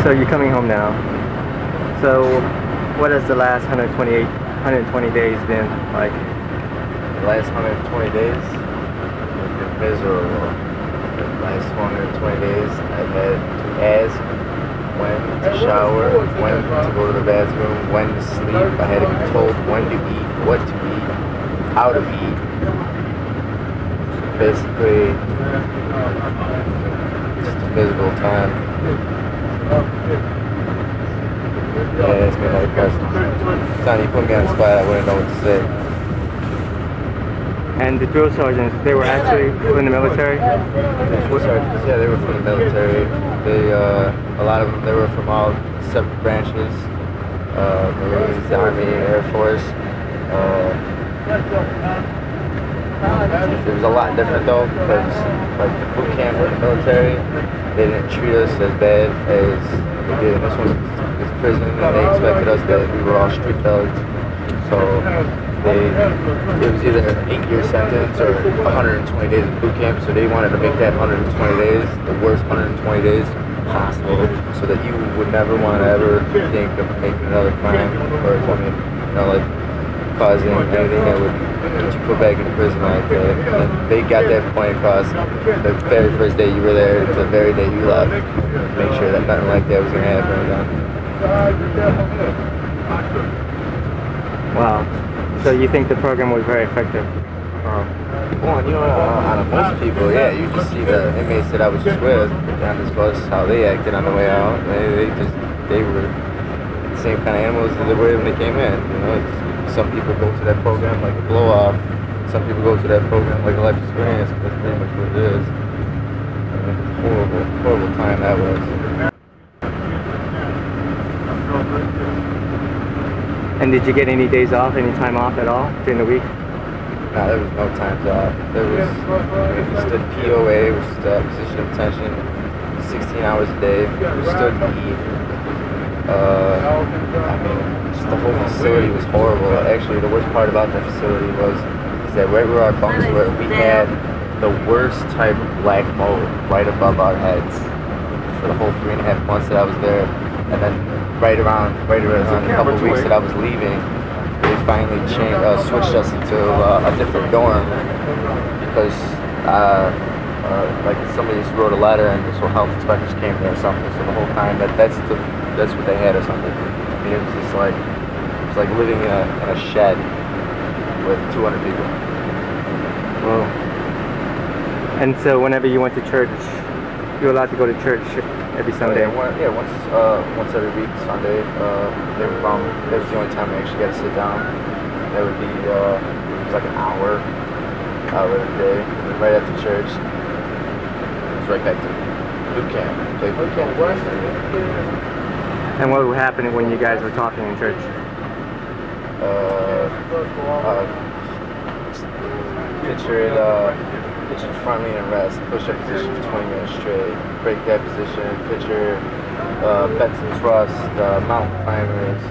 So you're coming home now. So what has the last 120 days been like? The last 120 days have been miserable. The last 120 days I've had to ask when to shower, when to go to the bathroom, when to sleep. I had to be told when to eat, what to eat, how to eat. Basically, just a miserable time. Yeah, it's been another question. Sonny, you put me on the spot, I wouldn't know what to say. And the drill sergeants, they were actually in the military? The drill sergeants, yeah, they were from the military. They, a lot of them, they were from all separate branches. Marines, the Army, Air Force. It was a lot different though, because like the boot camp in the military, they didn't treat us as bad as they did in this one. This prison, and they expected us that we were all street thugs. So it was either an 8-year sentence or 120 days of boot camp. So they wanted to make that 120 days the worst 120 days possible, so that you would never want to ever think of making another crime or coming, like causing anything that would get you put back in prison like that. And they got that point across the very first day you were there to the very day you left. Make sure that nothing like that was going to happen again. Wow. So you think the program was very effective? Well, out of most people, yeah, you just see the inmates that I was just with on this bus, how they acted on the way out. They were the same kind of animals as they were when they came in. Some people go to that program like a blow-off. Some people go to that program like a life experience. That's pretty much what it is. Horrible, horrible time that was. And did you get any days off, any time off at all during the week? No, there was no times off. There was just a POA, which is the position of attention, 16 hours a day. We stood to eat. I mean, just the whole facility was horrible. Actually, the worst part about that facility is that right where our bunks were, we had the worst type of black mold right above our heads for the whole 3.5 months that I was there. And then right around a couple of weeks that I was leaving, they finally switched us into a different dorm because like somebody just wrote a letter and so health inspectors came there or something. So the whole time that's what they had or something. I mean, it was just like living in a shed with 200 people. Whoa. And so whenever you went to church, you were allowed to go to church every Sunday? Once every week, Sunday. That was the only time we actually got to sit down. That would be, it was like an hour every day. And then right after church, it was right back to boot camp. Play boot camp. And what would happen when you guys were talking in church? Picture front lean and rest, push-up position for 20 minutes straight, break that position, picture Benson thrust, mountain climbers.